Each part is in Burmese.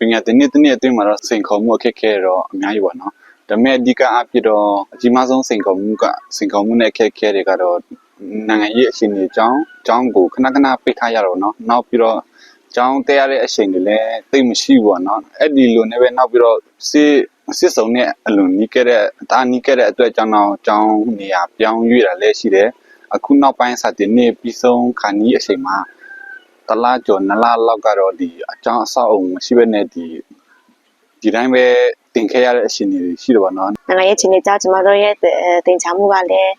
ပညာတင်နေ့အတွင်းမှာတော့စိန်ခေါ်မှုအခက်အခဲတော့အများကြီးပါနော်ဒါပေမဲ့အဓိကအဖြစ်တော့အကြီးမားဆုံးစိန်ခေါ်မှုနဲ့အခက်အခဲတွေကတော့နိုင်ငံရေးအခြေအနေအကြောင်းကိုခဏပိတ်ထားရတော့နော်နောက်ပြီးတော့ကျောင်းတက်ရတဲ့အချိန်တွေလည်းသိမရှိဘူးပေါ့နော်အဲ့ဒီလိုနဲ့ပဲနောက်ပြီးတော့စစ်စုံနဲ့အလွန်နီးခဲ့တဲ့အတွက်ကြောင့်တော့ကျောင်းနေရာပြောင်းရွေ့တာလည်းရှိတယ်အခုနောက်ပိုင်းစာတင်နေပြီးဆုံးခါနီးအချိန်မှာတလားကျော်2လလောက်ကတော့ဒီအကြောင်းအဆောက်အအုံမရှိဘဲနဲ့ဒီတိုင်းပဲတင်ခဲ့ရတဲ့အချိန်တွေရှိတယ်ပေါ့နော်နိုင်ငံရေးချင်းတွေကြောင့်ကျမတို့ရဲ့တင်ချမှုကလည်း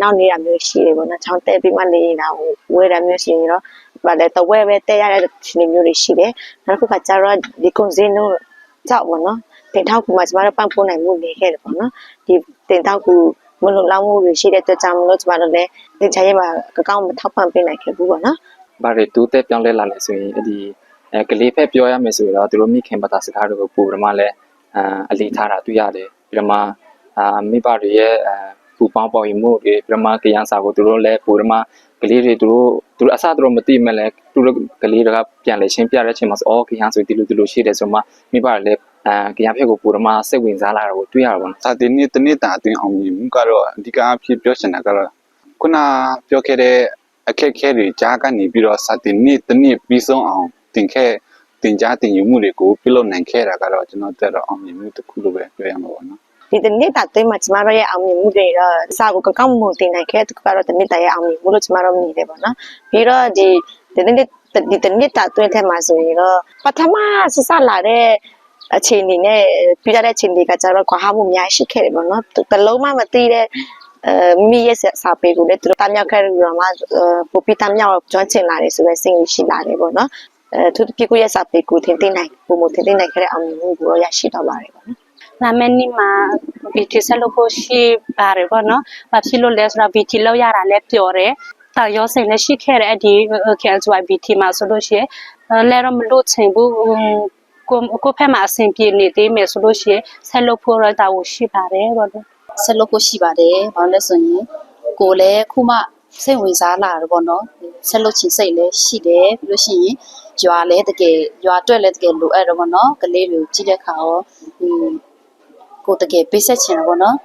နောက်နေတာမျိုးရှိတယ်ပေါ့နော်ချောင်းတက်ပြီးမှနေတာဝဲတာမျိုးရှိရင်တော့ဗာလဲတဝဲပဲတက်ရတဲ့ချင်းမျိုးတွေရှိတယ်နောက်တစ်ခုကကျတော့ဒီကွန်စင်းတို့ကြောက်ပေါ့နော်တင်ထောက်ကူမှာကျမတို့ပန့်ပိုးနိုင်မှုနေခဲ့တယ်ပေါ့နော်ဒီတင်ထောက်ကူမလုံလောက်မှုတွေရှိတဲ့အတွက်ကြောင့်မလို့ကျမတို့လည်းတင်ချရေးမှာကောင်းမထောက်ပံ့ပေးနိုင်ခဲ့ဘူးပေါ့နော်ဘာတွေတိုးတက်ပြောင်းလဲလာလဲဆိုရင်ဒီကလေးဖက်ပြောရမယ်ဆိုတော့သူတို့မိခင်ဘာသာစကားတွေကိုပို့ပြီးမှလည်းအလေးထားတာတွေ့ရတယ်ပြီးတော့မှမိဘတွေရဲ့ပူပေါင်းပေါ်ရင်မှုတွေပြီးတော့မှကရန်စာကိုသူတို့လည်းပို့ပြီးမှကလေးတွေသူတို့အစသူတို့မသိမဲ့လည်းသူတို့ကလေးတွေကပြန်လေချင်းပြတဲ့အချိန်မှာဆိုကရန်ဆိုဒီလိုရှိတယ်ဆိုမှမိဘတွေလည်းကရန်ဖက်ကိုပို့ပြီးမှစိတ်ဝင်စားလာတာကိုတွေ့ရပါဘောစာတင်နေ့တနေ့တာအတွင်းအောင်မြင်မှုကတော့အဓိကအဖြစ်ပြောချင်တာကတော့ခုနပြောခဲ့တဲ့အခက်အခဲတွေကြားကနေပြီးတော့စာတင်နေ့တနေ့ပြီးဆုံးအောင်တင်ကြားတင်ယူမှုတွေကိုပြုလုပ်နိုင်ခဲ့တာကတော့ကျွန်တော်တက်တော့အောင်မြင်မှုတစ်ခုလိုပဲပြောရမှာပေါ့နော်ဒီတနေ့တာအတွင်းမှာကျမတို့ရဲ့အောင်မြင်မှုတွေတော့စာကိုကောင်းမှုတင်နိုင်ခဲ့တဲ့ကတော့တနေ့တာရဲ့အောင်မြင်မှုလို့ကျမတို့မြင်တယ်ပေါ့နော်ပြီးတော့ဒီတနေ့တာအတွင်းထဲမှာဆိုရင်တော့ပထမဆလာတဲ့အခြေအနေနဲ့ပြရတဲ့အခြေအနေကကျတော့ကွာဟမှုအများရှိခဲ့တယ်ပေါ့နော်တလုံးမှမသိတဲ့မိရဲ့စာပေကိုလည်းသူတို့တမ်းမြောက်ခဲ့ပြီးတော့မှပိုပြီးတမ်းမြောက်ကျွမ်းကျင်လာတယ်ဆိုတဲ့စိတ်ရှိလာတယ်ပေါ့နော်သူတို့ကိုရဲ့စာပေကိုထင်သိနိုင်ပုံမထင်သိနိုင်ခဲ့တဲ့အောင်မြင်မှုကိုရရှိတော့ပါတယ်ပေါ့နော်လာမယ့်နေ့မှာ BT ဆက်လုပ်ဖို့ရှိပါတယ်ပေါ့နော်။ဘာဖြစ်လို့လဲဆိုတော့ BT လောက်ရတာလည်းပြောတယ်။တာရောစိန်လည်းရှိခဲ့တယ်ဒီ KSY BT မှာဆိုလို့ရှိရင်လဲတော့မလို့ချင်ဘူးကိုဖက်မှာအဆင်ပြေနေသေးမယ်ဆိုလို့ရှိရင်ဆက်လုပ်ဖို့တော့တာဝန်ရှိပါတယ်ပေါ့နော်။ဆက်လုပ်ဖို့ရှိပါတယ်။ဘာလို့လဲဆိုရင်ကိုလည်းခုမှစိတ်ဝင်စားလာတယ်ပေါ့နော်။ဆက်လုပ်ချင်စိတ်လည်းရှိတယ်ပြီးလို့ရှိရင်ရွာလည်းတကယ်ရွာအတွက်လည်းတကယ်လိုအပ်တော့ပေါ့နော်။ကလေးတွေကိုကြည့်တဲ့အခါရောကိုတကယ်ပေးဆက်ချင်တယ်ပေါ့နော်